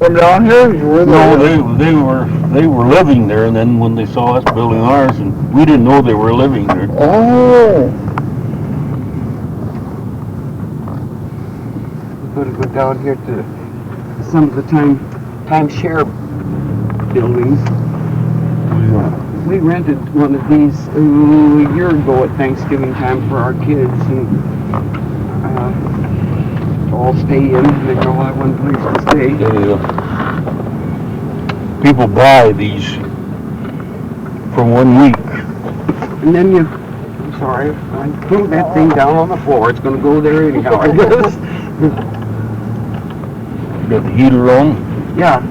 From down here? You were No, there? they were living there, and then when they saw us building ours, and we didn't know they were living there. Oh. We're going to go down here to some of the timeshare buildings. We rented one of these a year ago at Thanksgiving time for our kids, and to all stay in. They all have one place to stay. People buy these for 1 week. And then I'm sorry, I threw that thing down on the floor. It's going to go there anyhow, I guess. Got the heater on. Yeah.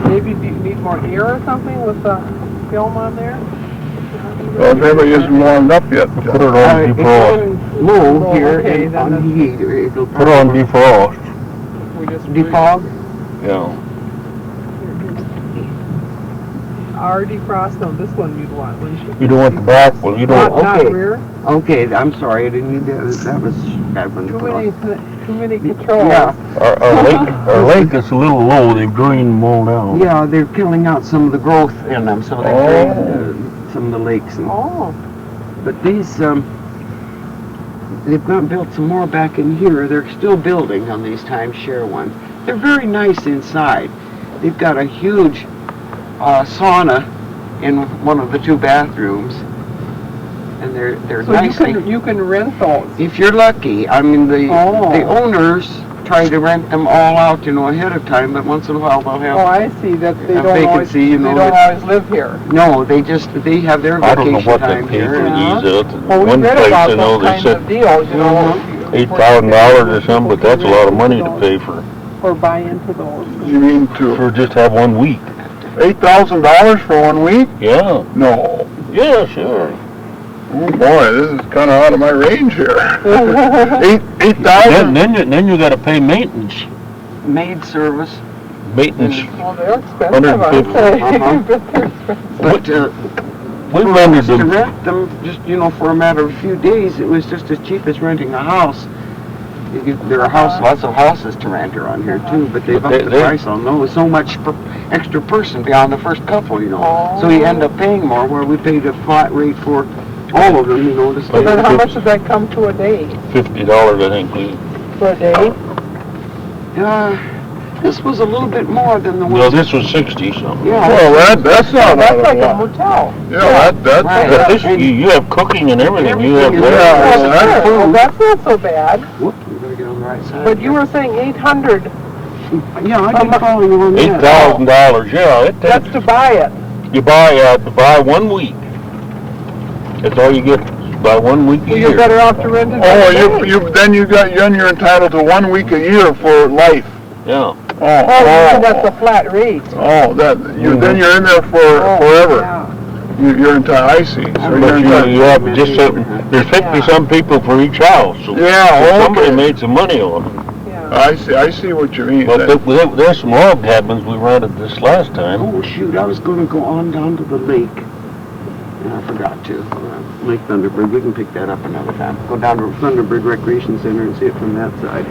Maybe you need more air or something with the film on there? Well, maybe it isn't warmed up yet. Put it on defrost. Low here okay, and then on heat. Put it on defrost. We just Defog? Yeah. Our defrost, no, this one you'd want, wouldn't you? You don't want the back one. You don't. Not Okay. rear. Okay, I'm sorry. I didn't need that. That was bad one to Too put on. many controls. Yeah. Our lake is a little low. They've drained them all down. Yeah, they're killing out some of the growth in them, so they drain some of the lakes. And, Oh, but these, they've got built some more back in here. They're still building on these timeshare ones. They're very nice inside. They've got a huge sauna in one of the 2 bathrooms, and they're so nice. you can rent those. If you're lucky, I mean the owners try to rent them all out, ahead of time, but once in a while they'll have. Oh, I see that they A don't always, vacancy, they don't always live here. No, they have their I don't know vacation what they time pay here. for these. Well, we One read place, about they those kinds said of deals, $8,000 or something, but that's a lot of money to pay for buy into those. You mean to just have 1 week. $8,000 for 1 week? Yeah. No. Yeah, sure. Oh boy, this is kind of out of my range here. $8,000. Then you got to pay maintenance. Maid service. Maintenance. Well, they're expensive, I'd say. But We for rented us to them. rent them, just for a matter of a few days, it was just as cheap as renting a house. There are lots of houses to rent around here too, but they've upped the price on those so much per extra person beyond the first couple, So you end up paying more, where we paid a flat rate for all of them, to stay. So then how much does that come to a day? $50, I think. For a day? This was a little bit more than the one. No, this was 60 something. Yeah. Well, that's not That's out of like a lot. motel. Yeah, that's Right. But this, you have cooking and everything. You have Everything is that. there. Well, that's not so bad. Whoop, we gotta get on the right side. But you were saying 800, Yeah, I didn't follow you on that. $8,000. Yeah, that's to buy it. you buy 1 week. That's all you get. Buy 1 week a Well, year. you're better off to rent it. Oh, then you're entitled to 1 week a year for life. Yeah. Oh, that's a flat rate. Oh, then you're in there for forever. Yeah. You're entitled. I see. So But you have just there's 50 some people for each house. So, so somebody made some money on them. Yeah. I see what you mean. But there's some log cabins we rented this last time. Oh shoot, I was gonna go on down to the lake. And I forgot to. Lake Thunderbird, we can pick that up another time. Go down to Thunderbird Recreation Center and see it from that side.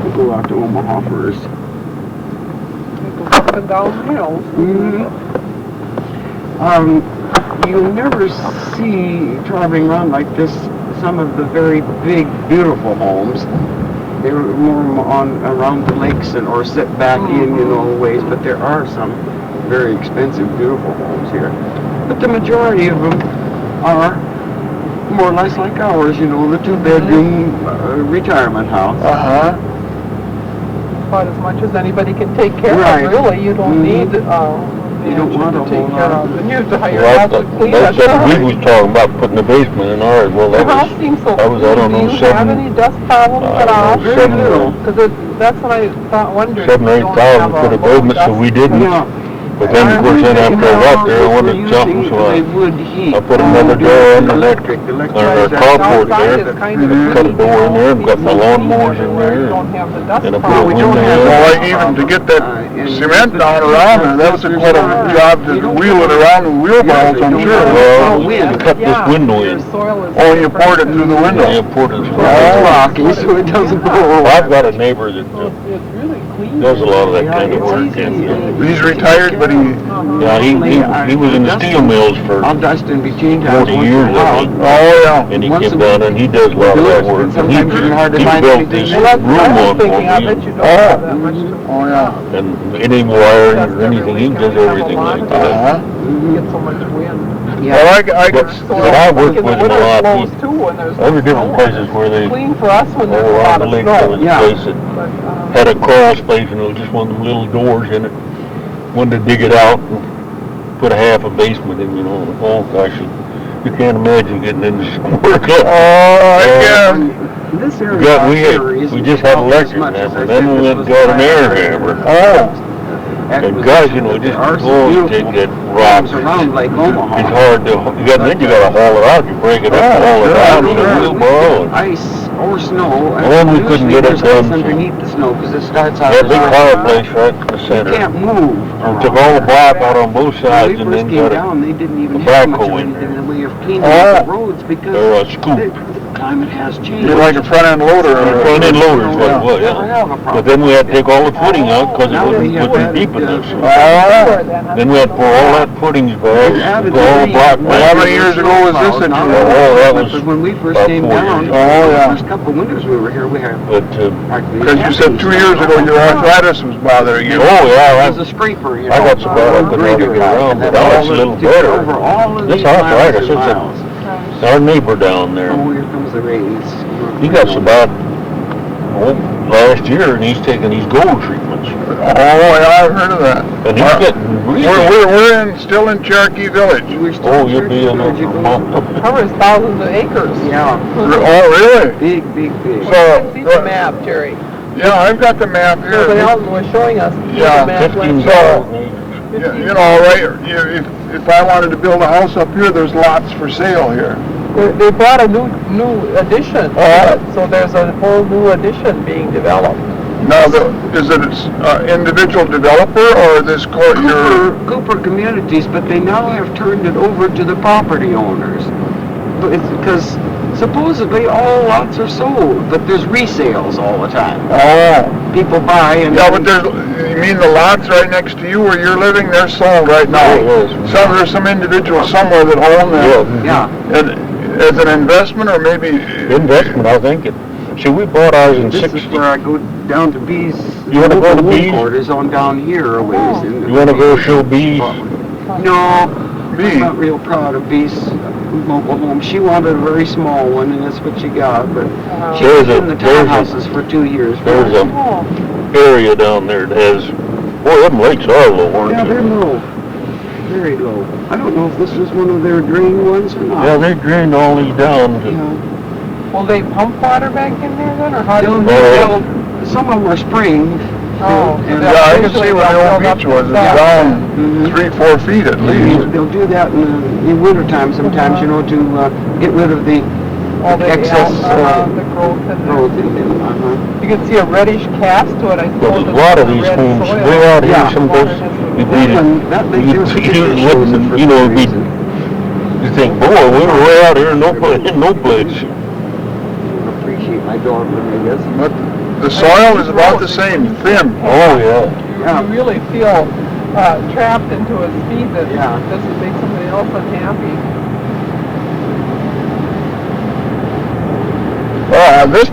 We'll go out to Omaha first. Go up and down hills. You'll never see driving around like this some of the very big, beautiful homes. They're more around the lakes or set back in, ways, but there are some very expensive, beautiful homes here. But the majority of them are more or less like ours, the 2-bedroom retirement house. About as much as anybody can take care Right. of, really. You don't need You don't want to a take whole care lot. of. And you have to hire Well, out to clean it. that's what we was talking about, putting a basement in ours. Well, The that house was, seems so that was, I don't clean. know, Do you have any dust problems at all? Very little. Because that's what I wondered. 7 or 8,000 for the basement, so we didn't. Yeah. But then, of course, then after I got there, I wanted something, so I put another door under that, or a carport there, cut a door in there, and got my lawnmowers in there, Don't have the dust and I put a problem. window in. Well, even to get that cement down around there, that was quite a job to wheel it around with wheelbarrows, I'm sure. Well, you cut this window in. Oh, you poured it through the window. Yeah, poured it through. It's rocky, so it doesn't go. I've got a neighbor that really clean. Does a lot of that kind of work, and He's retired, but he, yeah, he was in the steel mills for I'll dust and be changed out 40 once in years, a I while. think. oh yeah. And he Once came a down week. and he does a lot of that work. And Sometimes it's hard to he find built anything this there. Well, that's what room I was on for thinking. I me. bet you don't have that much to. Oh yeah. And any wiring or anything, he does everything like that. Uh-huh. You get so much wind. Well, I could, But I worked in with the him a winter lot. it blows too when there's Every different snow. places where they, Clean for us when there's a all lot around the of lake, there was snow. a Yeah. place that But, had a crawl space and it was just one of them little doors in it. Wanted to dig it out and put a half a basement in, you know. Oh gosh, you can't imagine getting into some work. oh, I can. This area God, out we here had, isn't we just had as electric much and as I then said we this went was and got an the air last hammer. Oh. And guys, you know, just oh, take that rock. It's around Lake It's Omaha. hard to, then you gotta haul it out, you break it up, haul it out, and a wheelbarrow. Ice or snow. Well, then we couldn't get it usually there's ice done, so- underneath the snow because it starts out. Had a as big ice. fireplace right in the You center. can't move. We took all the block out on both When sides we and first then came got down, they didn't even a have much of backhoe in anything there. in the way of cleaning Oh. up the roads because Or a the scoop. climate has changed. You're like a front end loader. Front end loaders, what it was, Never yeah. have a problem. But then we had to take all the footing out because it Now wasn't they have wasn't added, deep enough. Oh. Then we had to pour all that footings back, They added put all the block Well, how back. many years ago was this that you Oh, that was Because when we first about came 4 down, years. Oh, yeah. the first couple of winters we were here, we had But, practically. Because you said 2 years ago your arthritis was bothering you. oh yeah, It was a scraper, you know. I got so bad I could hardly get around, but now it's a little better. Over all of This these miles arthritis, and it's a- miles. our neighbor down there, Oh, here comes the rains. he got so bad, last year, and he's taking these gold treatments. Oh, yeah, I've heard of that. And he's getting really, We're still in Cherokee Village. We're still oh, you'll be in there Georgia for a Gold. month. Covers thousands of acres. Yeah, Oh, really? big, big, big. So, See the map, Jerry. yeah, I've got the map So here. Alton was showing us Yeah, the map. 15 last so- year. Yeah, you know, right, if I wanted to build a house up here, there's lots for sale here. They brought a new addition. Oh. So there's a whole new addition being developed. Now, is it an individual developer or this court, your, Cooper Communities, but they now have turned it over to the property owners. But it's because supposedly all lots are sold, but there's resales all the time. oh. People buy and. Yeah, but you mean the lots right next to you where you're living, they're sold right now? There's some individuals somewhere that own them. Yeah, And as an investment or maybe? Investment, I think. See, we bought ours in this 60. is where I go down to B's. You wanna go to local B's? Quarters on down here a ways. You wanna go show B's? No, B. I'm not real proud of B's mobile home. She wanted a very small one, and that's what she got, but she There's was a- in the there's a- townhouses for 2 years. There's a Oh, area down there that has, boy, them lakes are low, Yeah, aren't they're they? low. Very low. I don't know if this was one of their drain ones or not. Yeah, they drained all these down to, Yeah. will they pump water back in there then, or how do They'll- you? they'll- Some of them are spring. Oh, and Yeah, I can see where the old beach was, it's down Mhm. 3-4 feet at least. They'll do that in winter time sometimes, you know, to get rid of the all the excess the growth in there. growth in them. You can see a reddish cast to it, I but suppose. a it's lot of the these red homes, soil. way out here, Yeah. some places, you'd be, That lake there was you frozen for you know, some it'd be, reason. you think, boy, we were way out here, no place. Appreciate my dog, I guess. But the soil is about the same, thin. Oh, yeah. You really feel trapped into a speed that Yeah. doesn't make somebody else unhappy.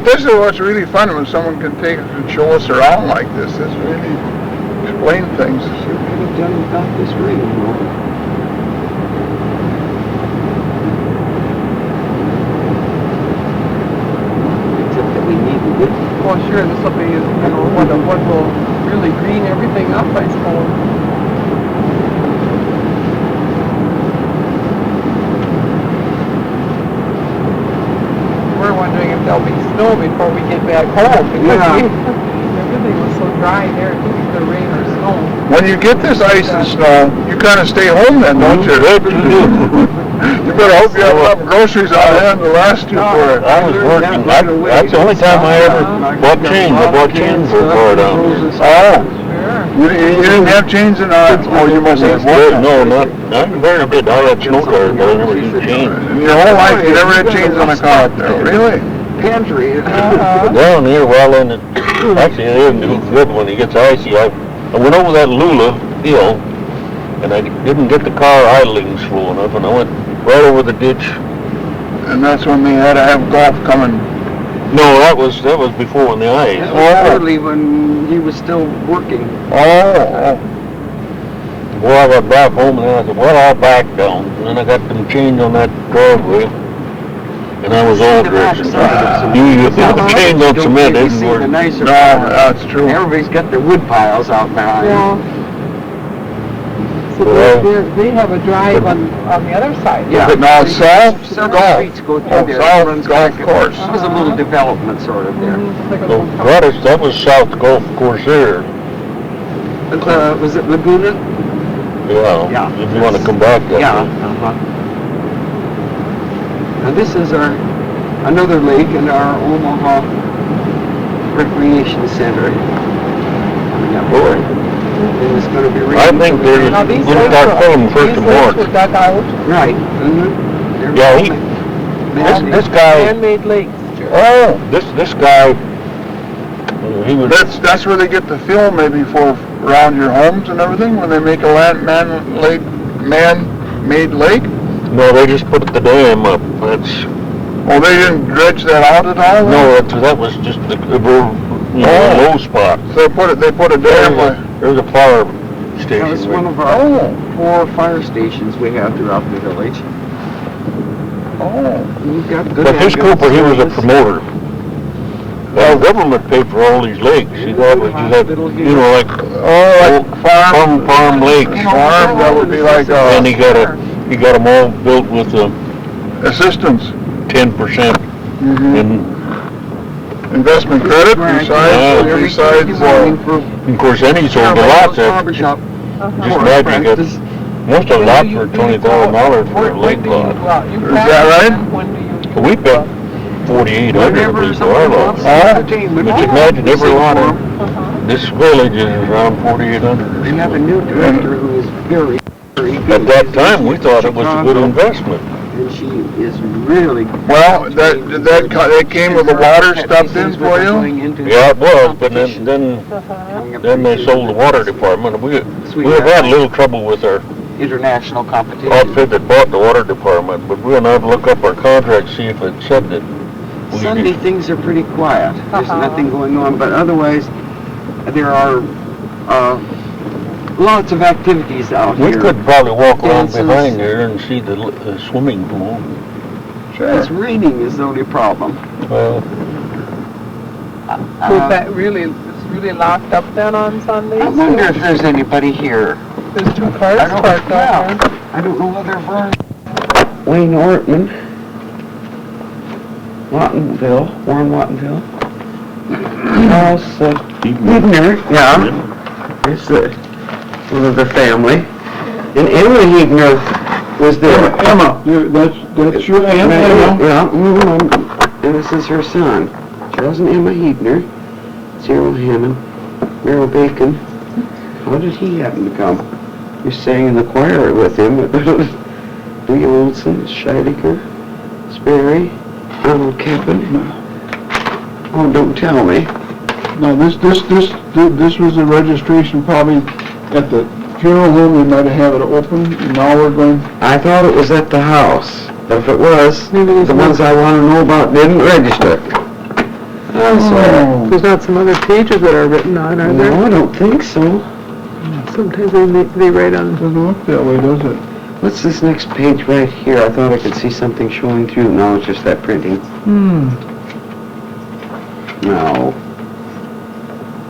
This is what's really fun when someone can take us and show us around like this. This really explain things. Sure could have done without this rain, you know. Except that we needed it. Well, sure, this will be, you know, what will really green everything up, I suppose. We're wondering if there'll be snow before we get back home, because everything was so dry there, it could either rain or snow. When you get this ice and snow, you kind of stay home then, don't you? You better hope you have enough groceries on hand to last you for it. I was working, that's the only time I ever bought chains. I bought chains for a car down there. Oh, Sure. you didn't have chains in, oh, you must have Good, one. no, not very good. I had snow tires, but I never used chains. Your whole life, you never had chains on a car up there, really? pantry. Down here, well, and actually it isn't too good when it gets icy. I went over that Lula hill, and I didn't get the car idling slow enough, and I went right over the ditch. And that's when they had to have golf coming. No, that was before in the ice. That was early when he was still working. Oh. Well, I got back home and then I said, well, I'll back down. And then I got them chained on that driveway. And I was all dressed. You chained on cement isn't the working. nicer No, part. that's true. Everybody's got their wood piles out behind. Yeah. So they have a drive on the other side. Yeah. Now, south, Several golf. streets go through Oh, there. south Runs golf back. course. It was a little development sort of there. Like a So little park. that was South Gulf course there. But, was it Laguna? Yeah. Yeah. If you want to come back that Yeah. way. Now this is another lake in our Omaha Recreation Center. Coming up here. And it's going to be I raining. think they're Now going these to lakes start were- filming first these of lakes March. were dug out. Right. Yeah, this guy, Man-made lakes. oh, this guy, he was, That's where they get the film maybe for around your homes and everything, when they make a man-made lake. no, they just put the dam up. That's, Oh, they didn't dredge that out at all? no, that was just the low spot. So they put a dam like, There's a fire That station. was right one of our 4 fire stations we have throughout the village. We've got good But this ambulance Cooper, he was a service. promoter. Well, government paid for all these lakes. You know, like farm lakes. farm, that would be like, And he got them all built with assistance. 10% Mhm. and Investment credit besides, of course then he sold the lots at, Barbershop. just imagine you got, most of the lots were $20,000 for a lake lot. Is that right? We paid $4,800 I Whenever believe for someone our wants lot. entertainment. But you imagine every lot Sing of this village is around 4,800 for 'em. They or have a something. new director who is very, very good. At that time, we thought it was a good investment. And she is really. Well, that came with the water stuffed in for you? Yeah, it was, but then they sold the water department. We have had a little trouble with our International competition. outfit that bought the water department, but we're gonna have to look up our contract, see if it said that. we Sunday could- things are pretty quiet. There's nothing going on, but otherwise there are lots of activities out We here. could probably walk around Dances. behind there and see the swimming pool. It's raining is the only problem. Well, So is that really, it's really locked up then on Sundays? I wonder if there's anybody here. There's 2 cars I don't- parked out there. I don't know whether Vern. Wayne Ortman. Wattenville, Warren Wattenville. Charles Huebner, yeah. Here's one of the family. And Emma Huebner was there. Emma, that's your aunt, Emma? Yeah, and this is her son. Charles and Emma Huebner. Cyril Hammond. Merrill Bacon. How did he happen to come? You sang in the choir with him. Lee Olson, Scheidegger, Sperry, Arnold Kappen. Oh, don't tell me. No, this was a registration probably at the funeral home. We might have it open, and now we're going. I thought it was at the house, but if it was, the ones I want to know about didn't register. Oh. There's not some other pages that are written on, are there? No, I don't think so. Sometimes they write on. Doesn't look that way, does it? What's this next page right here? I thought I could see something showing through. No, it's just that printing. No.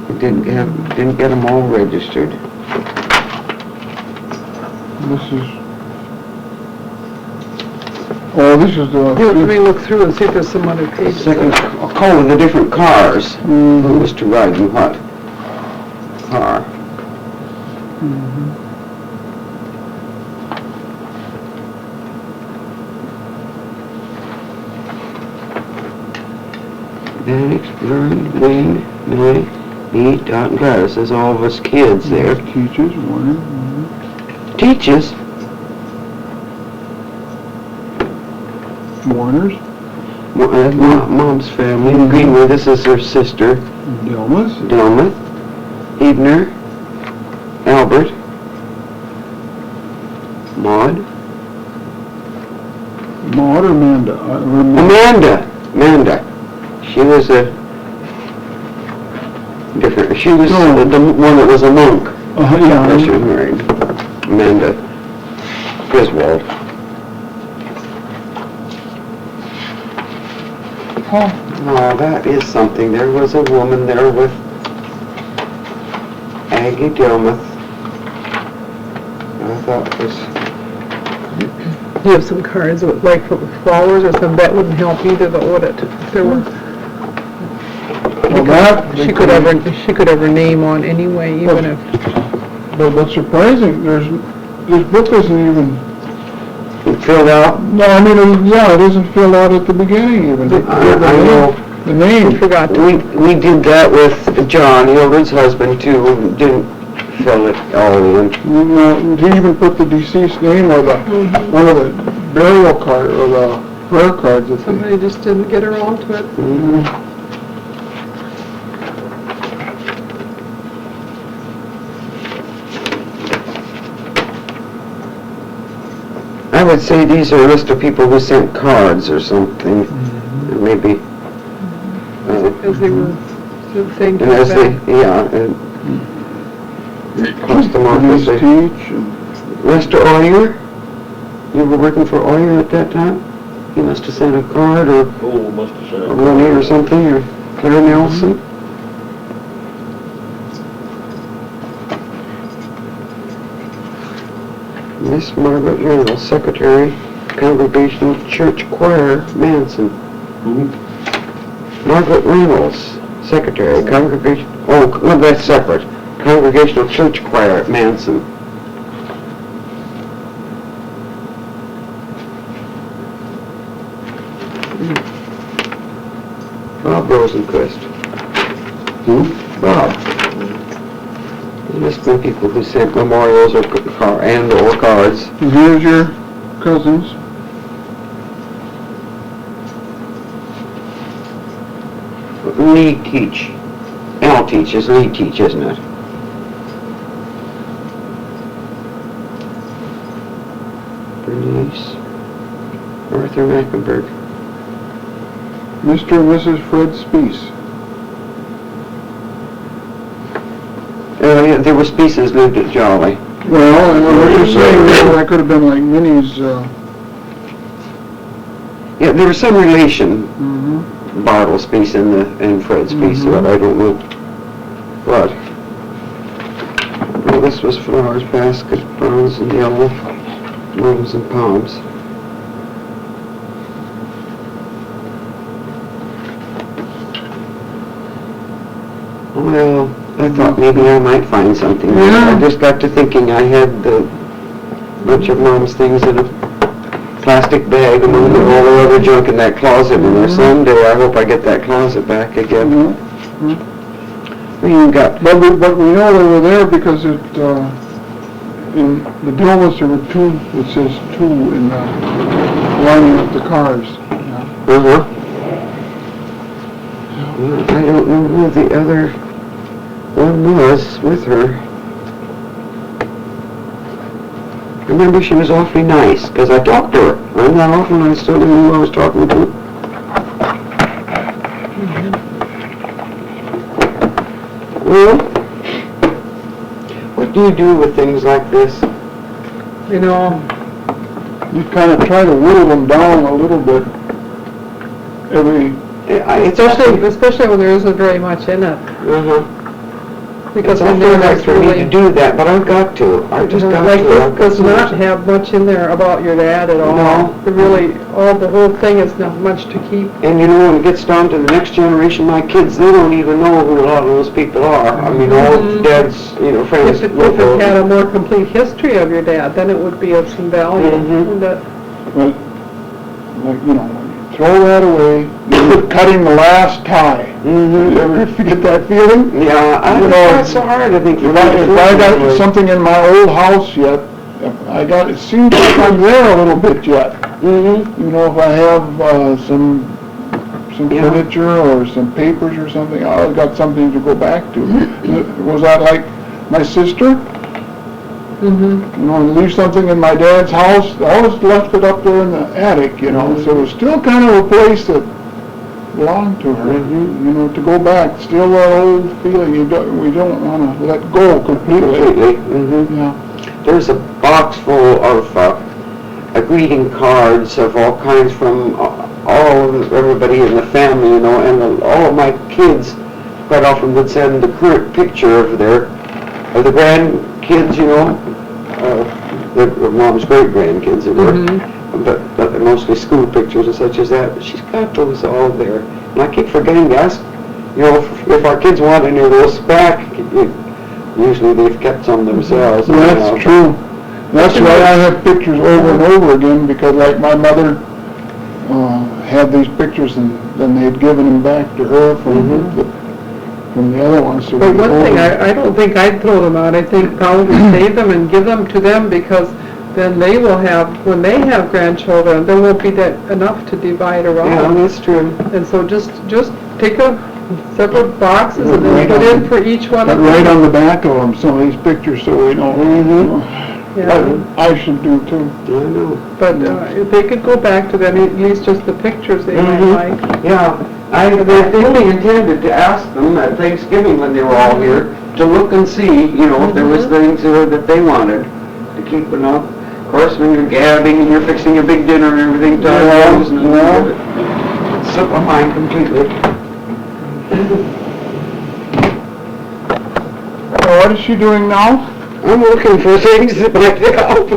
It didn't get them all registered. This is the. Let me look through and see if there's some other pages. Second, call of the different cars. Who was to ride in what car? Next, Vern, Wayne, Millie, me, Dot, and Gladys. There's all of us kids there. Teachers, Warner. Teaches. Warners. Mom's family. Greenwood, this is her sister. Delma. Ebner. Albert. Maud. Maud or Amanda? Amanda. She was a different. She was the one that was a monk. Yeah. She was married. Amanda Griswold. Oh, that is something. There was a woman there with Aggie Delmuth. I thought was. You have some cards with, like, flowers or something, that wouldn't help either, though, would it? If there were. She could have her name on anyway, even if. But what's surprising, this book isn't even filled out. No, I mean, it isn't filled out at the beginning even. I know. The name. Forgot. We did that with John, Hildred's husband, too. Didn't fill it all in. He even put the deceased name or one of the burial card or the prayer cards. Somebody just didn't get around to it. I would say these are a list of people who sent cards or something. Maybe. As they were saying to And as they, back. and crossed them off as they... Mr. Oyer? You were working for Oyer at that time? He must have sent a card or Must have said. Ronnie or something, or Claire Nelson. Miss Margaret Reynolds, Secretary, Congregational Church Choir, Manson. Margaret Reynolds, Secretary, Congregation, no, that's separate. Congregational Church Choir at Manson. Bob Rosenquist. Bob. There must have been people who sent memorials or cards. Here's your cousins. Lee Teach. Al Teach is Lee Teach, isn't it? Bernice. Arthur Mecklenburg. Mr. and Mrs. Fred Speece. Yeah, there were Species lived at Jolly. Well, and what you're saying, that could have been like Minnie's, Yeah, there was some relation. Bartle Speece and Fred Speece, but I don't know what. Well, this was flowers, basket, browns and yellow, roses and palms. Well, I thought maybe I might find something. Yeah. I just got to thinking I had the bunch of Mom's things in a plastic bag among all the other junk in that closet in there. Someday I hope I get that closet back again. You got... But we know they were there because it, in the Dilmas there were two, it says two in the lining up the cars. Well, I don't know who the other one was with her. I remember she was awfully nice, because I talked to her. I'm not often, I still didn't know who I was talking to. Well, what do you do with things like this? You know, You kind of try to whittle them down a little bit especially when there isn't very much in it. Because It's in there awfully nice that's for me to really... do that, but I've got to. I've just got Like to. this does not have much in there about your dad at all. No. The whole thing is not much to keep. And you know, when it gets down to the next generation, my kids, they don't even know who a lot of those people are. I mean, all Dad's, friends. If it had a more complete history of your dad, then it would be of some value. But, throw that away, you're cutting the last tie. You ever get that feeling? Yeah, I don't know, it's so hard, I think. If I got something in my old house yet, it seems like I'm there a little bit yet. If I have some some Yeah. furniture or some papers or something. I always got something to go back to. Was that like my sister? Mm-hmm. You know, leave something in my dad's house, I always left it up there in the attic, you know, so it was still kind of a place that belonged to her, you know, to go back, still that old feeling, we don't want to let go completely. Mm-hmm. Yeah. There's a box full of greeting cards of all kinds from everybody in the family, you know, and all of my kids quite often would send the current picture of the grandkids, you know, their mom's great-grandkids, it were, but they're mostly school pictures and such as that. But she's got those all there, and I keep forgetting to ask, you know, if our kids want any of those back. Usually they've kept some themselves. Well, that's true. That's why I have pictures over and over again, because like my mother had these pictures and then they had given them back to her from the other ones. So But one thing, I don't think I'd throw them out. I think probably save them and give them to them, because then they will have, when they have grandchildren, there won't be that enough to divide Yeah, around. that's true. And so just take a separate boxes and then put in for each one of them. Right on the back of them, some of these pictures, so we know. Yeah. I should do too. I know. But if they could go back to them, at least just the pictures they might like. Yeah, I fully intended to ask them at Thanksgiving when they were all here to look and see, you know, if there was things that they wanted to keep it up. Of course, when you're gabbing and you're fixing a big dinner and everything, time goes and it slipped my mind completely. What is she doing now? I'm looking for things that might help.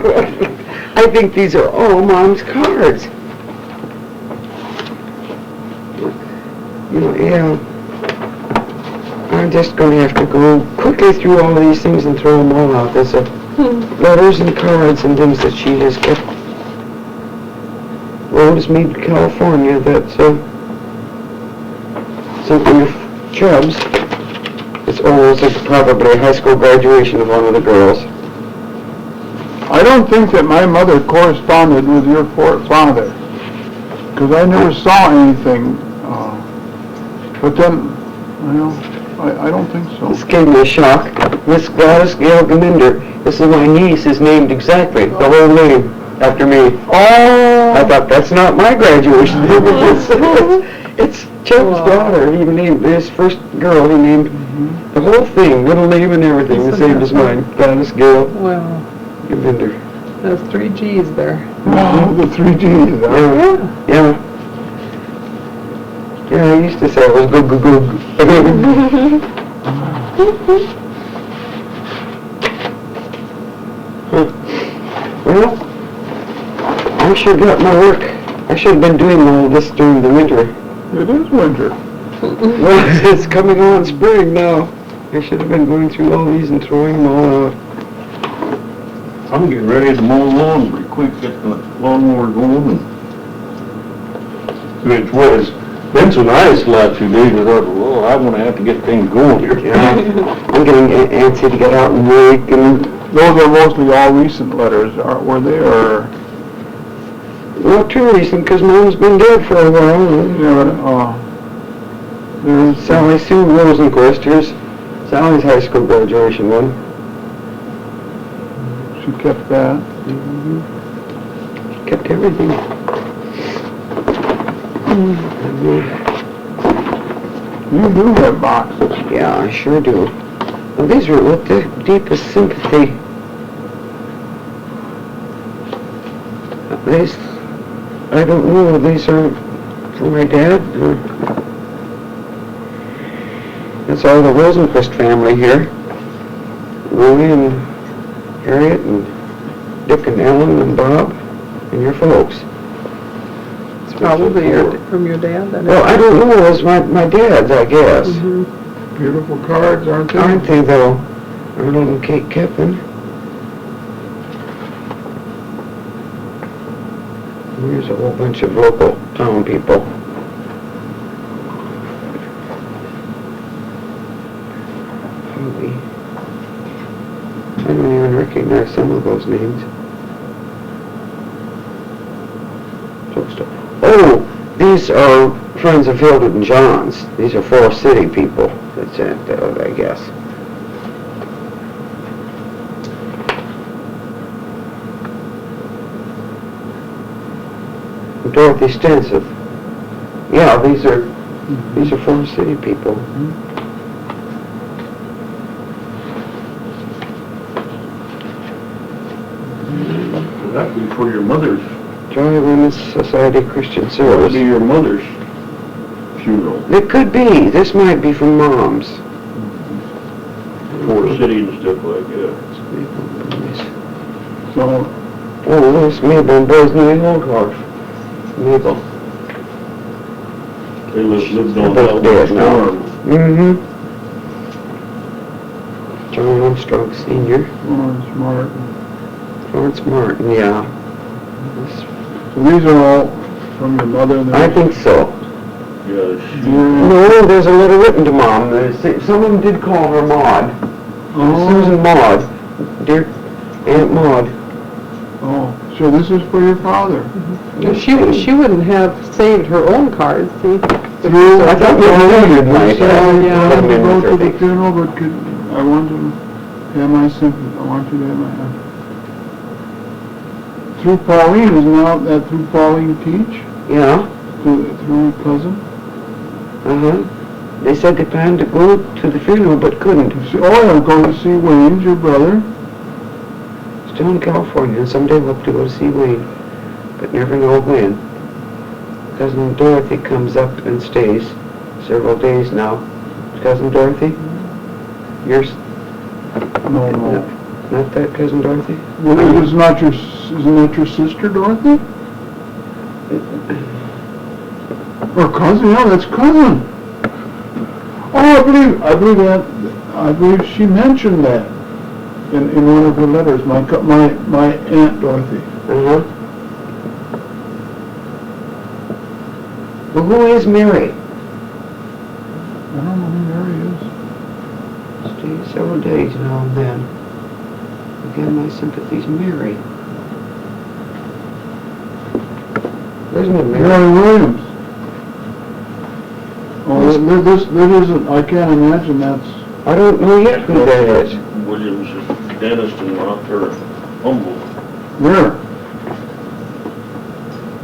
I think these are all Mom's cards. Yeah. I'm just going to have to go quickly through all of these things and throw them all out. There's letters and cards and things that she has kept. Rosemead, California, that's something of Chubb's. It's probably a high school graduation of one of the girls. I don't think that my mother corresponded with your father, because I never saw anything. But then, I don't think so. This gave me a shock. Miss Gladys Gale Gaminder. This is my niece, is named exactly, the whole name, after me. Oh! I thought, that's not my graduation. It's Chubb's daughter. He named his first girl, he named the whole thing, middle name and everything, the same as mine. Gladys Gale Well, Gaminder. there's 3 G's there. Oh, the 3 G's. Yeah. Yeah, I used to say it was go. Well, I sure got my work. I should have been doing all this during the winter. It is winter. Well, it's coming on spring now. I should have been going through all these and throwing them all out. I'm getting ready to mow the lawn pretty quick, get the lawnmower going. It was, been so nice the last few days, I thought, well, I'm gonna have to get things going here. Yeah, I'm getting antsy to get out and rake and... Those are mostly all recent letters, were they, or? Not too recent, because Mom's been dead for a while. Yeah, There's Sally Sue Rosenquist. Here's Sally's high school graduation one. she kept that. She kept everything. You do have boxes. Yeah, I sure do. Well, these are with the deepest sympathy. These, I don't know, these are for my dad. That's all the Rosenquist family here. Louie and Harriet and Dick and Ellen and Bob and your folks. It's probably from your dad then. Well, I don't know, it was my dad's, I guess. Beautiful cards, aren't they? Aren't they, though? Arnold and Kate Kippen. Here's a whole bunch of local town people. Holy. I don't even recognize some of those names. Oh, these are Friends of Hilda and John's. These are Forest City people. That's it, I guess. Dorothy Stenson. Yeah, these are Forest City people. That'd be for your mother's, Joy Women's Society Christian that would Service. be your mother's funeral. It could be. This might be from Mom's. Forest City and stuff like that. So, Oh, there's Mabel and Boys New Holdhorse. Mabel. They lived on They're that both dead now. farm. Mm-hmm. John Armstrong Sr. Lawrence Martin. Florence Martin, yeah. So these are all from your mother and I think so. Yeah, No, there's a letter written to Mom. Some of them did call her Maud. Susan Maud. Dear Aunt Maud. Oh, so this is for your father? She wouldn't have saved her own card, see? I thought you remembered my I had to go to the dad. funeral, but I want to have my sympathy. I want you to have my... Through Pauline, isn't that through Pauline Teach? Yeah. Through your cousin? Uh-huh. They said they planned to go to the funeral but couldn't. Oh, yeah, go to see Wayne's, your brother. Still in California, and someday hope to go to see Wayne, but never know when. Cousin Dorothy comes up and stays several days now. Cousin Dorothy? Yours? No. Not that Cousin Dorothy? Well, isn't that your sister, Dorothy? Or cousin? Yeah, that's cousin. Oh, I believe she mentioned that in one of her letters. My Aunt Dorothy. Uh-huh. Well, who is Mary? I don't know who Mary is. Stays several days now and then. Again, my sympathies, Mary. There's no Mary. Mary Williams. Oh, that isn't. I can't imagine that's. I don't know yet who that is. Williams, dentist in Humboldt. Where?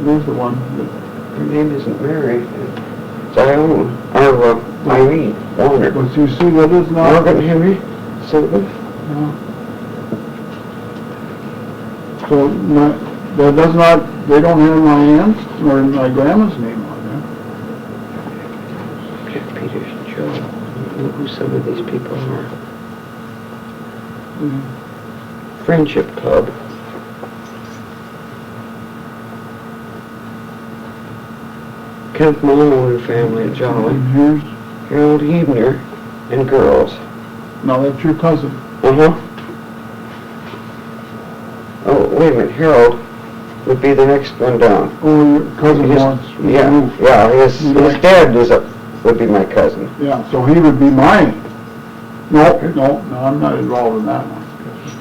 There's the one. Her name isn't Mary. It's Irene. Irene Warner. But you see, that is not. Margaret Henry Silver. So that does not. They don't have my aunt's or my grandma's name on there. Jack Peters, Joe. I don't know who some of these people are. Friendship Club. Kenneth Malone and family at Jolly. And here's. Harold Hebner and girls. Now that's your cousin. Uh-huh. Oh, wait a minute. Harold would be the next one down. Oh, your cousin wants. His dad would be my cousin. Yeah, so he would be mine. No, I'm not involved in that one.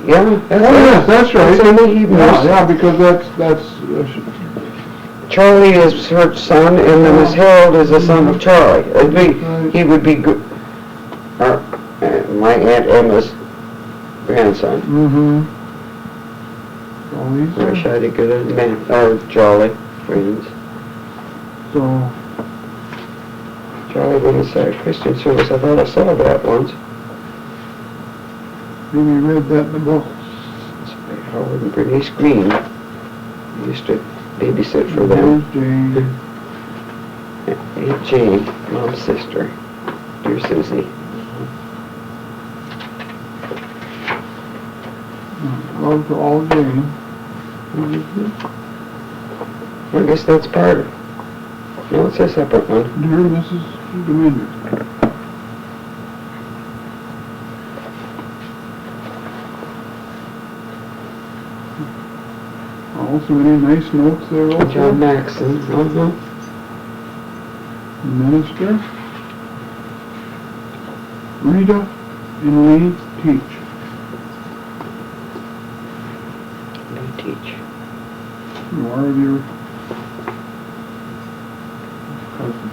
Yeah, Yes, that's right. That's only Hebner's. Yeah, because that's Charlie is her son, and then Miss Harold is the son of Charlie. He would be my Aunt Emma's grandson. So these I wish are, I'd get a man, or Charlie, friends. so, Charlie Women's Christian Service, I thought I saw that once. maybe you read that in the book. Howard and Bernice Green. I used to babysit for them. There's Jane. Aunt Jane, Mom's sister. Dear Susie. Love to all Jane. I guess that's part of it. No, it's a separate one. Dear Mrs. Dominger. Also, many nice notes there John also. Maxon. Minister. Rita and Lee Teach. They teach. More of your cousins.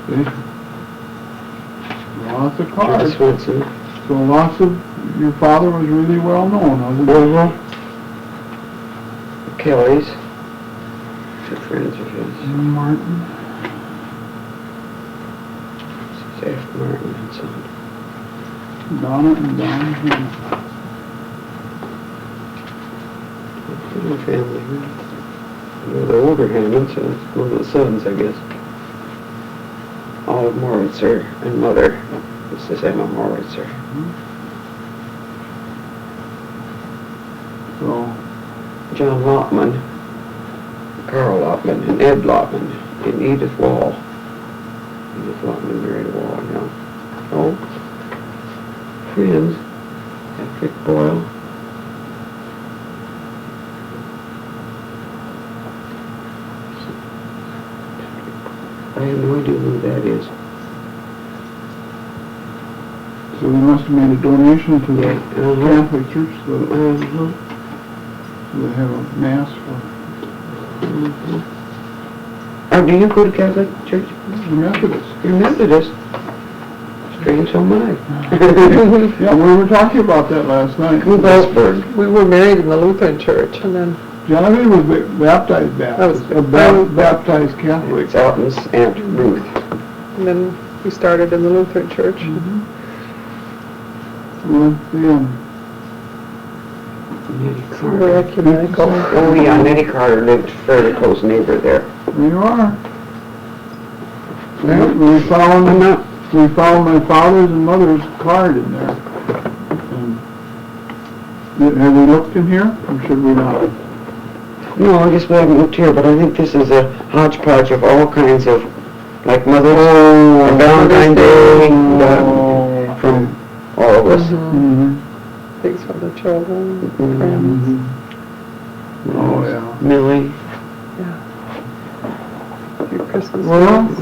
See? Lots of cards. Swenson. So lots of, your father was really well known, wasn't he? Kelly's. Two friends of his. Martin. F. Martin and Son. Donna and Don. Little family. Well, the older Hammonds, so it's one of the sons, I guess. Olive Moritzer and mother. This is Emma Moritzer. So, John Lotman, Carl Lotman, and Ed Lotman, and Edith Wall. Edith Lotman married Wall now. Oh, friends, Patrick Boyle. I have no idea who that is. so they must have made a donation to the Catholic Church, so they have a mass for Oh, do you go to Catholic Church? the Methodists. You're Methodist. Strange, so am I. Yeah, we were talking about that last night. Westburg. We were married in the Lutheran church, and then Genevieve was baptized Baptist, baptized Catholic. It's Alton's Aunt Ruth. we started in the Lutheran church. Well, yeah. Nettie We're Carter. ecumenical. Oh yeah, Nettie Carter lived fairly close neighbor there. There you are. Well, We found I'm not. my father's and mother's card in there. Have we looked in here, or should we not? No, I guess we haven't looked here, but I think this is a hodgepodge of all kinds of, like Mother's and Valentine's Day, from all of us. Things for the children, Mhm. friends. Oh, yeah. Millie. Your Christmas. Well, cards.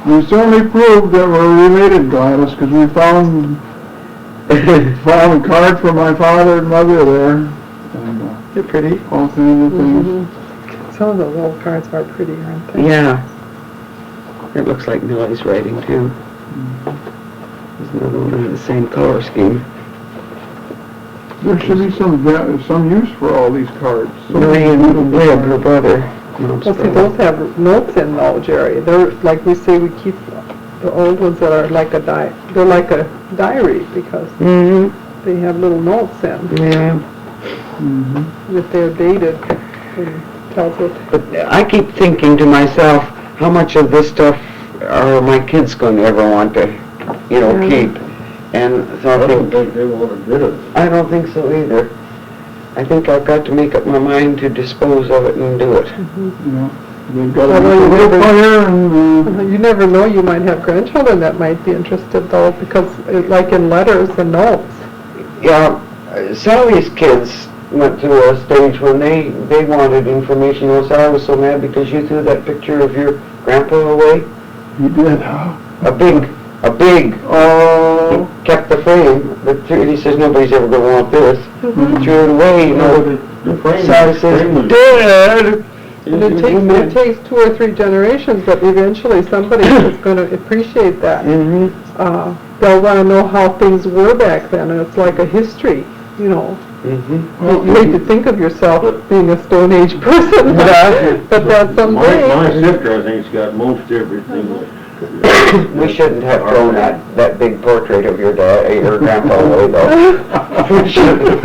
we certainly proved that we're related, Gladys, because we found a card for my father and mother there, and They're pretty. all kinds of things. Some of those old cards are pretty, aren't they? Yeah. It looks like Millie's writing too. There's another one in the same color scheme. There should be some use for all these cards. So Millie many and beautiful Lib, her cards. brother. Mom's Well, see, brother. those have notes in though, Jerry. They're, like we say, we keep the old ones that are like they're like a diary because Mm-hmm. they have little notes in. Yeah. If they're dated, it tells us. But I keep thinking to myself, how much of this stuff are my kids going to ever want to, keep? And so I think, they want to get it. I don't think so either. I think I've got to make up my mind to dispose of it and do it. Yeah. They've got Although you a little never- fire and, You never know, you might have grandchildren that might be interested though, because like in letters and notes. Yeah, Sally's kids went through a stage when they wanted information. Sally was so mad because you threw that picture of your grandpa away. he did, huh? A big, Oh, kept the frame, but he says nobody's ever going to want this. Threw it away, The frame, Sally says, frame was, Dad! And it takes 2 or 3 generations, but eventually somebody is going to appreciate that. Mm-hmm. They'll want to know how things were back then, and it's like a history, Mm-hmm. You hate to think of yourself being a Stone Age person, but that my someday. sister, I think's got most everything. We shouldn't have thrown that big portrait of your dad, your grandpa away though. We shouldn't.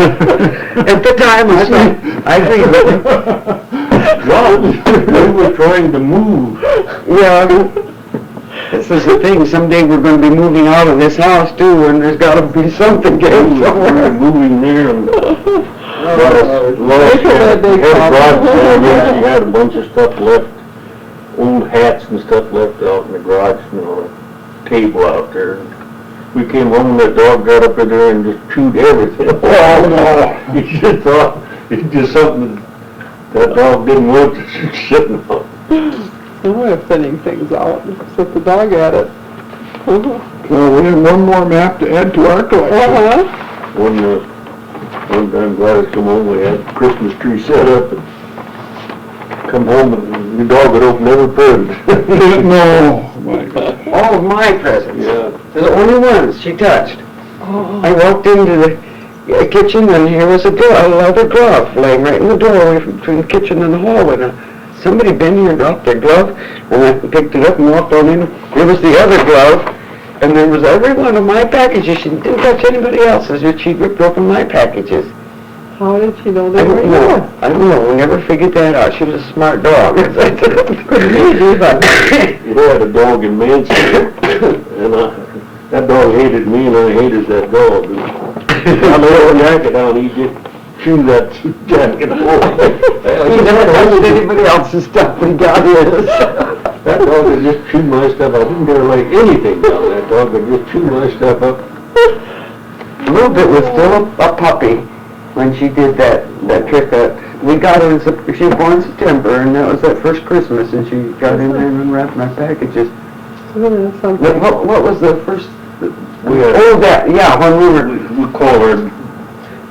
At the time, I agree with you. Well, they were trying to move. Yeah. This is the thing, someday we're going to be moving out of this house too, and there's got to be something getting We were somewhere. moving there and last that they year, call had a it. garage sale, she had a bunch of stuff left, old hats and stuff left out in the garage, a table out there. We came home and the dog got up in there and just chewed everything. Oh no! You just thought, it's just something that dog didn't want to sit on. I'm going to thinning things out, set the dog at it. well, we have one more map to add to our collection. One time Gladys come home, we had a Christmas tree set up and come home and the dog would open every present. No, all of my presents. Yeah. They're the only ones she touched. I walked into the kitchen and here was a leather glove laying right in the doorway between the kitchen and the hallway. Now, somebody been here and dropped their glove, and I picked it up and walked on in. There was the other glove, and there was every one of my packages. She didn't touch anybody else's, but she ripped open my packages. How did she know I they were don't yours? know. I don't know. We never figured that out. She was a smart dog. We had a dog in Manson, and that dog hated me, and I hated that dog. I lay a jacket on, he just chewed that jacket off. He never touched anybody else's stuff when he got his. That dog would just chew my stuff. I didn't dare lay anything down. That dog would just chew my stuff up. Little bit was still a puppy when she did that trick that we got her she was born in September, and that was that first Christmas, and she got in there and unwrapped my packages. What was the first? We had, when we called her,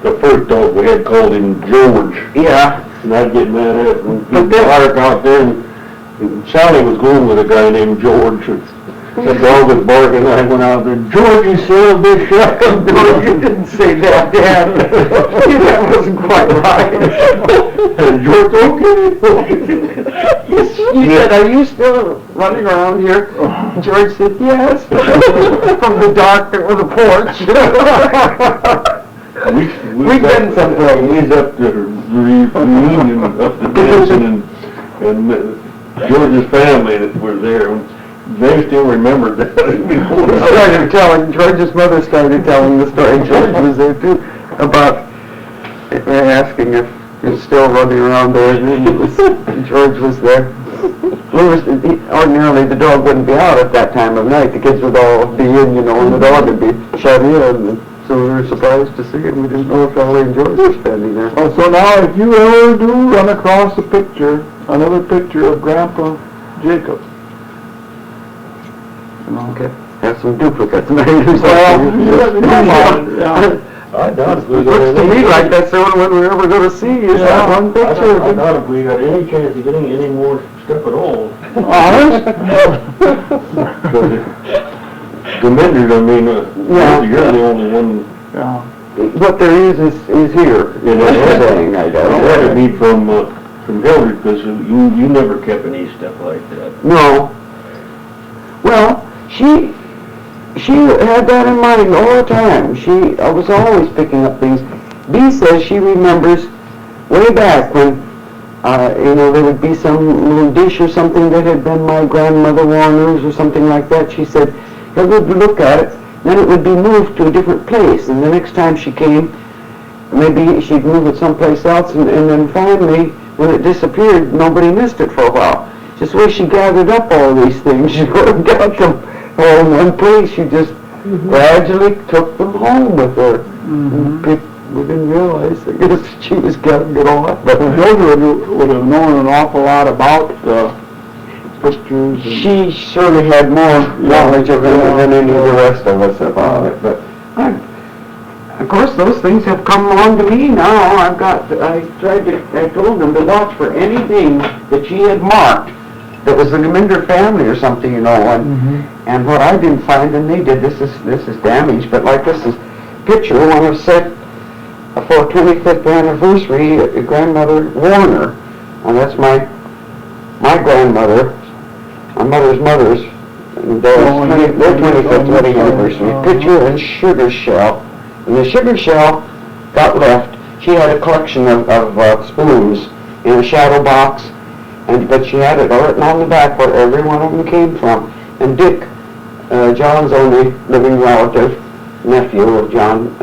the first dog we had called him George. Yeah. And I'd get mad at it when people park out there, and Sally was going with a guy named George. The dog was barking, I went out there, George, you son of a bitch, shut up, George. You didn't say that, Dad. That wasn't quite right. And George, okay. You said, are you still running around here? George said, yes. From the dark or the porch. We've been someplace. We was up to reunion, up to dancing, and George's family that were there. They still remembered that. George's mother started telling the story. George was there too, about asking if he was still running around there, and George was there. Ordinarily the dog wouldn't be out at that time of night. The kids would all be in, and the dog would be shut in. And so we were surprised to see him. We didn't know if Ellie and George were standing there. Oh, so now if you ever do run across another picture of Grandpa Jacob, Okay, have some duplicates made. I doubt if we got Looks to me like that's the only one we're ever going to see is that one I picture. doubt if we got any chance of getting any more stuff at all. honest? The Menders, I mean, Yeah. you're the only one. Yeah. What there is here. You know, Saying, I It had to guess. be from Hillary, because you never kept any stuff like that. No. Well, she had that in mind all the time. I was always picking up things. Bea says she remembers way back when, there would be some little dish or something that had been my grandmother Warner's or something like that. She said, I would look at it, then it would be moved to a different place. And the next time she came, maybe she'd move it someplace else, and then finally, when it disappeared, nobody missed it for a while. Just the way she gathered up all these things, she got them all in one place. She just gradually took them home with her. We didn't realize, I guess, she was gathering it all up. But Mildred would have known an awful lot about pictures. She surely had more knowledge of it than any of the rest of us about it. But of course, those things have come along to me now. I told them to watch for anything that she had marked that was the Geminder family or something, and what I didn't find, and they did, this is damaged, but like this is picture, one of set for 25th anniversary, grandmother Warner, and that's my grandmother, my mother's, and their 25th wedding anniversary, picture and sugar shell, and the sugar shell got left. She had a collection of spoons in a shadow box, but she had it all written on the back where every one of them came from. And Dick, John's only living relative, nephew of John,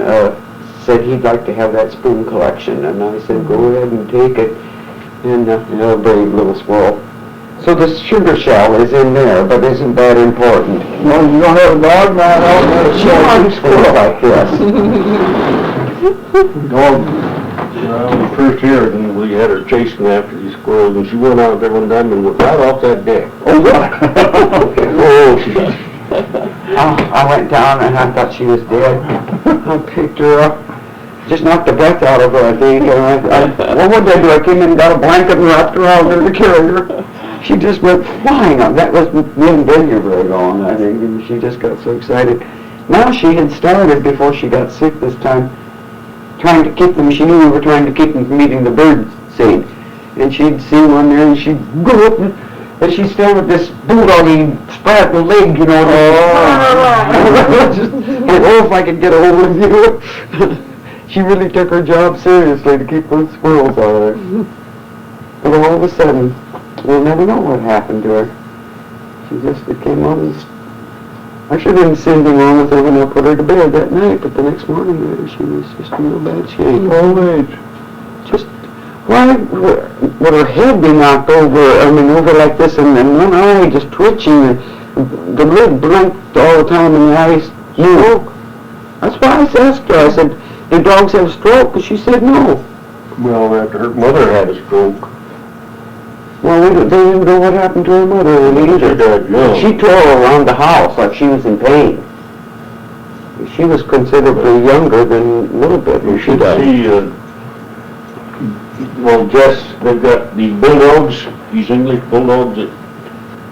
said he'd like to have that spoon collection. And I said, go ahead and take it. And a brave little squirrel. So the sugar shell is in there, but isn't that important? No, you don't have a dog man out there. She likes squirrel like this. Dog, when we first here, and we had her chasing after these squirrels, and she went out there one time and went right off that deck. Oh, what? Oh, she got I went down and I thought she was dead. I picked her up, just knocked the breath out of her, I think. What did I do? I came in and got a blanket and wrapped around her to carry her. She just went flying up. That was, we hadn't been here very long, I think, and she just got so excited. Now she had started, before she got sick this time, trying to keep them, she knew we were trying to keep them from eating the bird seed. And she'd seen one there, and she'd go up, and she'd stand with this bulldoggy spraddle leg, you know, just, oh, if I could get a hold of you. She really took her job seriously to keep those squirrels out of there. But all of a sudden, we'll never know what happened to her. It came on. Actually, didn't see anything wrong with her when I put her to bed that night, but the next morning, she was just in real bad shape. Old age. Just, why would her head be knocked over, over like this, and then one eye just twitching, and the lid blinked all the time, and the eyes stroke. That's why I asked her, I said, "Do dogs have a stroke?" And she said no. Well, after her mother had a stroke. Well, they didn't know what happened to her mother either. She tore around the house like she was in pain. She was considerably younger than a little bit when she died. Well, Jess, they've got these bulldogs, these English bulldogs that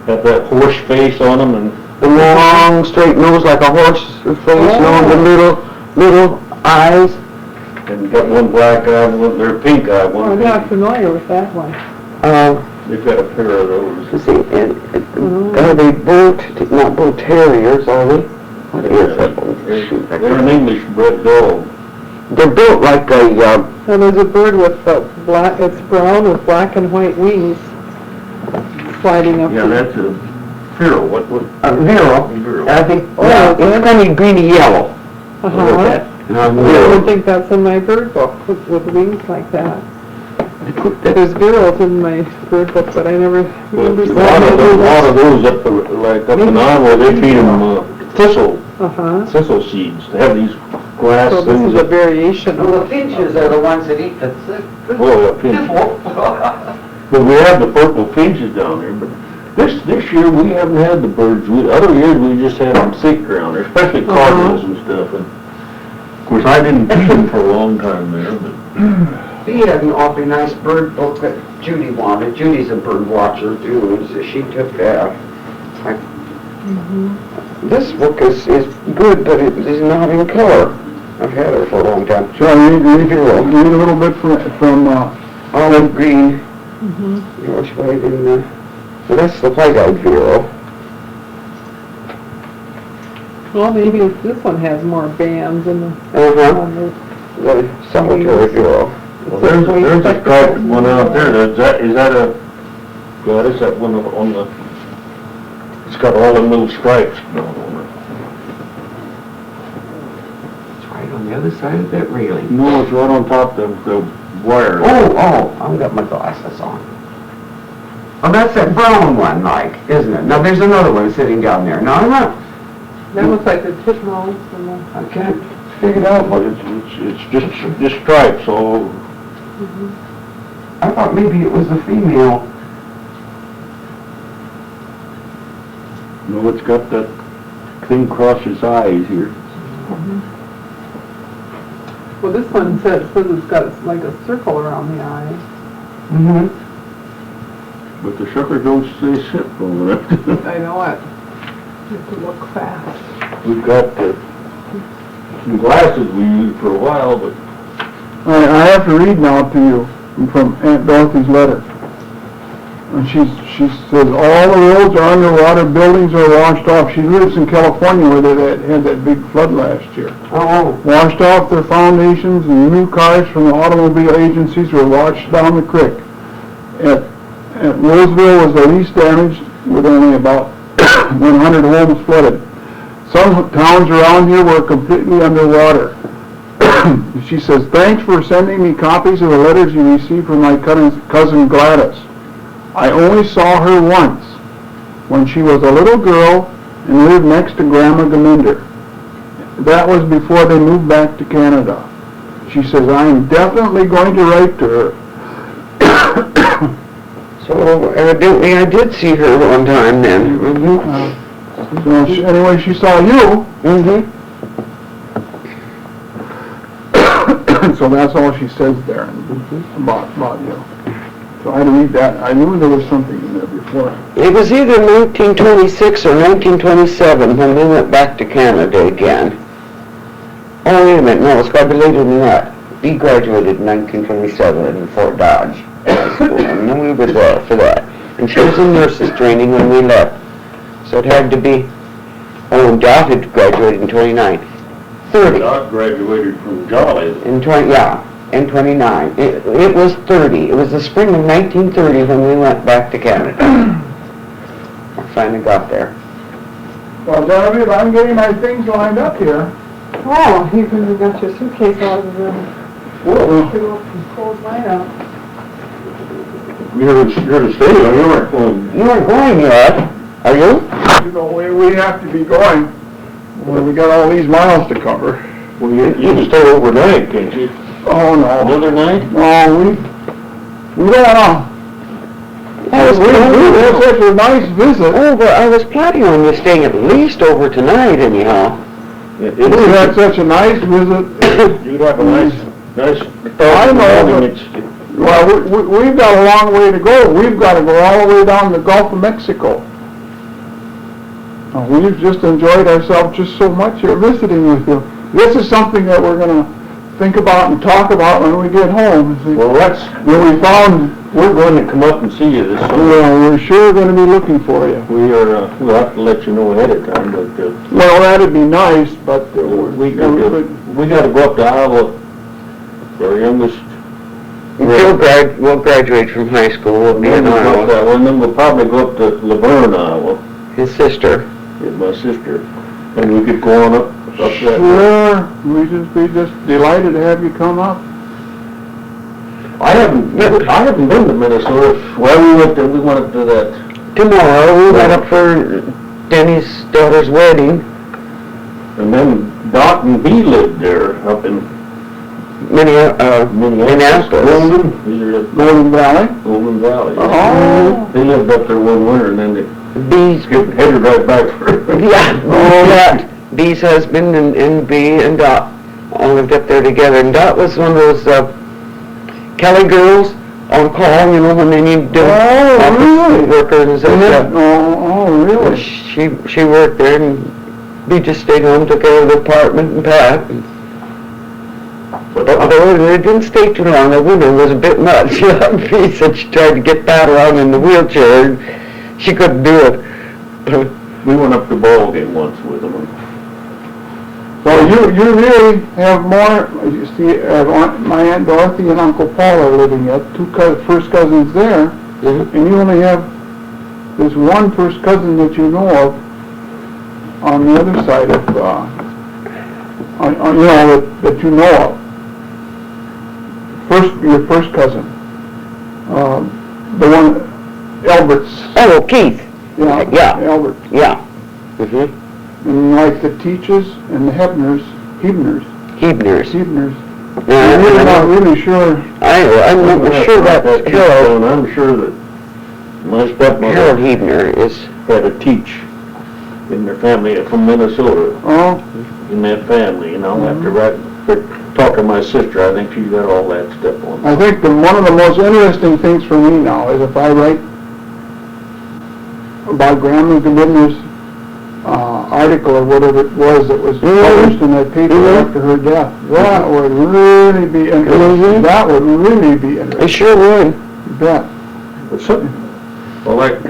have that horse face on them, and the long, straight nose like a horse face, and the little eyes. And got one black eye, they're pink eye, I'm one not pink. familiar with that one. They've got a pair of those. You see, are they not bull terriers, are they? What is that? They're an English bred dog. They're built like a, And there's a bird with black, it's brown with black and white wings sliding up. Yeah, that's a Vero. What? Vero. Vero. I think, Oh, it's kind of greeny yellow. Uh-huh. I don't Vero. think that's in my bird book with wings like that. There's Veros in my bird book, but I never remember A seeing lot of those. those up in Iowa, they feed them thistle seeds. They have these grass So this things. is a variation Well, of the finches are the ones that eat the Finch. But we have the purple finches down there, but this year we haven't had the birds. Other years we just had them sick around there, especially cardinals and stuff. And of course, I didn't feed them for a long time there, but. He had an awfully nice bird book that Judy wanted. Judy's a bird watcher too, and so she took that. This book is good, but it is not in color. I've had it for a long time. So I read a little bit from Olive green. Yours white in the. Well, that's the white-eyed Vero. well, maybe this one has more bands in the, on the The solitary Vero. Well, there's a striped one out there. Is that Gladys, that one on the, it's got all them little stripes on it. It's right on the other side of that railing. No, it's right on top of the wire. Oh, I've got my glasses on. Oh, that's that brown one, Mike, isn't it? Now, there's another one sitting down there. No, I'm not. that looks like the titmouse and the, I can't figure it out, but It's just stripes all over. I thought maybe it was a female. No, it's got that thing across his eyes here. well, this one says it's got like a circle around the eye. But the suckers don't stay sit long enough. I know it. You have to look fast. We've got some glasses we used for a while, but I have to read now to you from Aunt Dorothy's letter. And she says all the roads are underwater, buildings are washed off. She lives in California where they had that big flood last year. Oh. Washed off their foundations, and new cars from the automobile agencies were washed down the creek. At Roseville was the least damaged, with only about 100 homes flooded. Some towns around here were completely underwater. She says, thanks for sending me copies of the letters you received from my cousin Gladys. I only saw her once, when she was a little girl and lived next to Grandma Gaminder. That was before they moved back to Canada. She says, I am definitely going to write to her. So, evidently I did see her one time then. So anyway, she saw you. So that's all she says there about you. So I had to read that. I knew there was something in there before. It was either 1926 or 1927 when we went back to Canada again. Oh, wait a minute, no, it's got to be later than that. He graduated in 1927 in Fort Dodge High School, and then we were there for that. And she was in nurses training when we left. So it had to be, oh, Dot had graduated in 29. 30. Doc graduated from Jolly. In 29. It was 30. It was the spring of 1930 when we went back to Canada. I finally got there. Well, Genevieve, I'm getting my things lined up here. Oh, you can got your suitcase out of the, Well, close mine out. You're to stay, you weren't going. You aren't going yet, are you? you know, we have to be going. Well, we got all these miles to cover. Well, you can stay overnight, can't you? Oh, no. Another night? No, we don't wanna. We had such a nice visit. Oh, but I was planning on you staying at least over tonight anyhow. We had such a nice visit. You'd have a nice. I know, well, we've got a long way to go. We've got to go all the way down the Gulf of Mexico. We've just enjoyed ourselves just so much here visiting with you. This is something that we're going to think about and talk about when we get home. Well, we're going to come up and see you this summer. Well, we're sure going to be looking for you. We'll have to let you know ahead of time, but, Well, that'd be nice, but we got to go up to Iowa for our youngest. We'll graduate from high school, we'll be in Iowa. And then we'll probably go up to Laverne, Iowa, His sister. with my sister, and we could go on up that. Sure, we'd be just delighted to have you come up. I haven't been to Minnesota. Well, we went up to that. Tomorrow, we went up for Denny's daughter's wedding. And then Dot and Bee lived there up in Minneapolis. Golden Valley? Golden Valley. Oh. They lived up there one winter and then they Bee's, headed right back for yeah, that. Bee's husband and Bee and Dot all lived up there together. And Dot was one of those Kelly girls on call, you know, when they need office workers and stuff. Oh, really? She worked there, and Bee just stayed home, took care of the apartment and Pat. But they didn't stay too long. The winter was a bit much. Bee said she tried to get Pat around in the wheelchair, and she couldn't do it. We went up to ball game once with them. Well, you really have more, you see, my Aunt Dorothy and Uncle Paul are living yet, first cousins there, Mm-hmm. and you only have this one first cousin that you know of on the other side of, you know, that you know of. Your first cousin. The one, Albert's. Oh, Keith. Yeah. Albert. Yeah. Mm-hmm. And like the Teaches and the Hebners. Yeah, I'm not really sure. I'm not sure that's Harold. And I'm sure that my stepmother Harold Hebner is. had a Teach in their family from Minnesota. Oh, In that family, you know, after talk to my sister, I think she got all that stuff on. I think one of the most interesting things for me now is if I write about Grandma Gebinder's article or whatever it was that was published in that paper after her death. That would really be interesting. That would really be interesting. I sure would. You bet. But something, well, like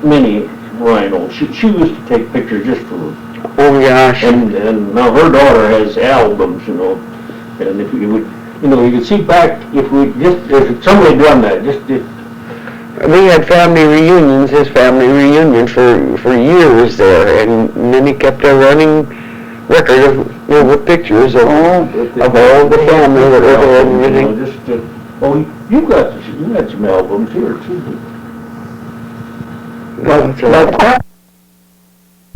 Minnie Rhino, she used to take pictures just for. Oh gosh. And now her daughter has albums, you know, and if you would, you know, you could see back if somebody done that, We had family reunions, his family reunion for years there, and then he kept a running record of, you know, with pictures of all the family that were there and everything. You got some albums here too. But